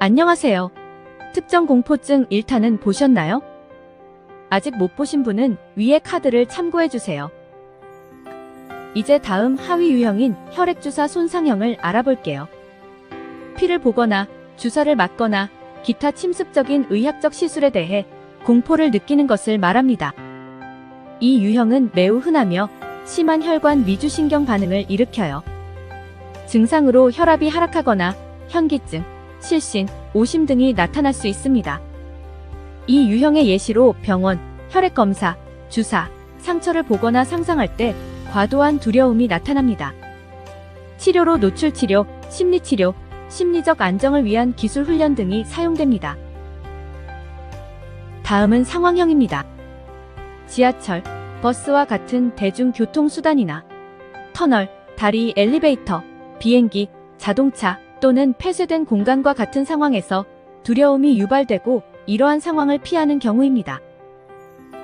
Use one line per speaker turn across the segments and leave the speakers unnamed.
안녕하세요. 특정 공포증 1탄은 보셨나요? 아직 못 보신 분은 위의 카드를 참고해주세요. 이제 다음 하위 유형인 혈액주사 손상형을 알아볼게요. 피를 보거나 주사를 맞거나 기타 침습적인 의학적 시술에 대해 공포를 느끼는 것을 말합니다. 이 유형은 매우 흔하며 심한 혈관 미주신경 반응을 일으켜요. 증상으로 혈압이 하락하거나 현기증, 실신, 오심 등이 나타날 수 있습니다. 이 유형의 예시로 병원, 혈액검사, 주사, 상처를 보거나 상상할 때 과도한 두려움이 나타납니다. 치료로 노출치료, 심리치료, 심리적 안정을 위한 기술 훈련 등이 사용됩니다. 다음은 상황형입니다. 지하철, 버스와 같은 대중교통수단이나 터널, 다리, 엘리베이터, 비행기, 자동차 또는 폐쇄된 공간과 같은 상황에서 두려움이 유발되고 이러한 상황을 피하는 경우입니다.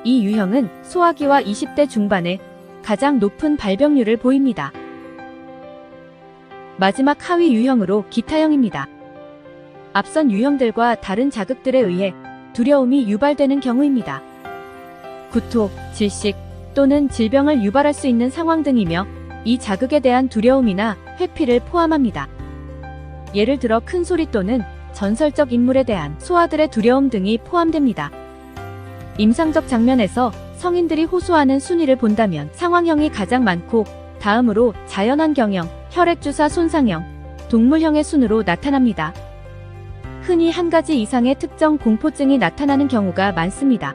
이 유형은 소화기와 20대 중반에 가장 높은 발병률을 보입니다. 마지막 하위 유형으로 기타형입니다. 앞선 유형들과 다른 자극들에 의해 두려움이 유발되는 경우입니다. 구토, 질식 또는 질병을 유발할 수 있는 상황 등이며 이 자극에 대한 두려움이나 회피를 포함합니다. 예를 들어 큰 소리 또는 전설적 인물에 대한 소아들의 두려움 등이 포함됩니다. 임상적 장면에서 성인들이 호소하는 순위를 본다면 상황형이 가장 많고 다음으로 자연환경형, 혈액주사 손상형, 동물형의 순으로 나타납니다. 흔히 한 가지 이상의 특정 공포증이 나타나는 경우가 많습니다.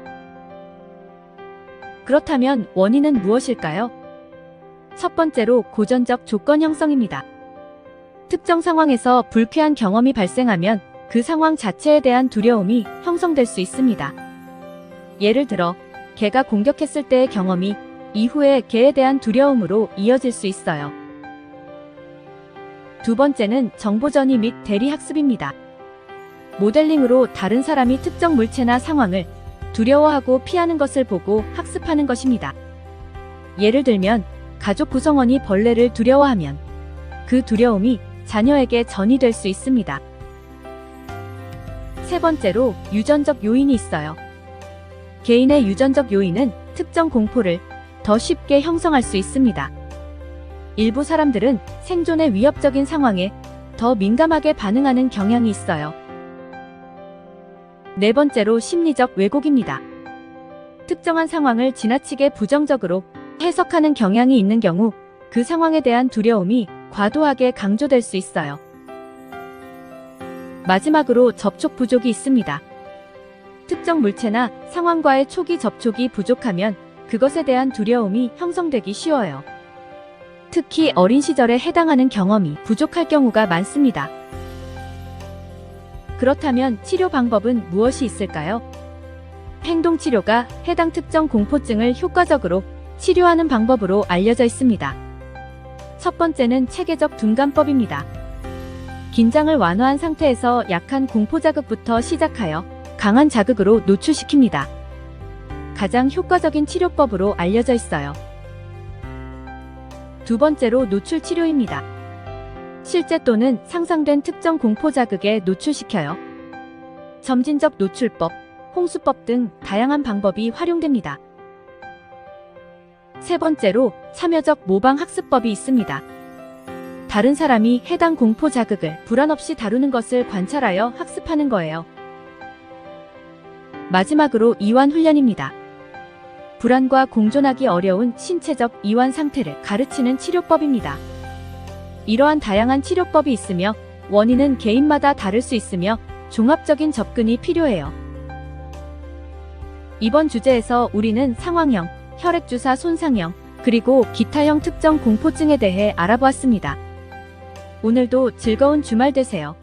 그렇다면 원인은 무엇일까요? 첫 번째로 고전적 조건 형성입니다. 특정 상황에서 불쾌한 경험이 발생하면 그 상황 자체에 대한 두려움이 형성될 수 있습니다. 예를 들어, 개가 공격했을 때의 경험이 이후에 개에 대한 두려움으로 이어질 수 있어요. 두 번째는 정보전이 및 대리학습입니다. 모델링으로 다른 사람이 특정 물체나 상황을 두려워하고 피하는 것을 보고 학습하는 것입니다. 예를 들면, 가족 구성원이 벌레를 두려워하면 그 두려움이 자녀에게 전이될 수 있습니다. 세 번째로 유전적 요인이 있어요. 개인의 유전적 요인은 특정 공포를 더 쉽게 형성할 수 있습니다. 일부 사람들은 생존의 위협적인 상황에 더 민감하게 반응하는 경향이 있어요. 네 번째로 심리적 왜곡입니다. 특정한 상황을 지나치게 부정적으로 해석하는 경향이 있는 경우 그 상황에 대한 두려움이 과도하게 강조될 수 있어요. 마지막으로 접촉 부족이 있습니다. 특정 물체나 상황과의 초기 접촉이 부족하면 그것에 대한 두려움이 형성되기 쉬워요. 특히 어린 시절에 해당하는 경험이 부족할 경우가 많습니다. 그렇다면 치료 방법은 무엇이 있을까요? 행동치료가 해당 특정 공포증을 효과적으로 치료하는 방법으로 알려져 있습니다. 첫 번째는 체계적 둔감법입니다. 긴장을 완화한 상태에서 약한 공포 자극부터 시작하여 강한 자극으로 노출시킵니다. 가장 효과적인 치료법으로 알려져 있어요. 두 번째로 노출 치료입니다. 실제 또는 상상된 특정 공포 자극에 노출시켜요. 점진적 노출법, 홍수법 등 다양한 방법이 활용됩니다. 세 번째로 참여적 모방 학습법이 있습니다. 다른 사람이 해당 공포 자극을 불안 없이 다루는 것을 관찰하여 학습하는 거예요. 마지막으로 이완 훈련입니다. 불안과 공존하기 어려운 신체적 이완 상태를 가르치는 치료법입니다. 이러한 다양한 치료법이 있으며 원인은 개인마다 다를 수 있으며 종합적인 접근이 필요해요. 이번 주제에서 우리는 상황형, 혈액주사 손상형, 그리고 기타형 특정 공포증에 대해 알아보았습니다. 오늘도 즐거운 주말 되세요.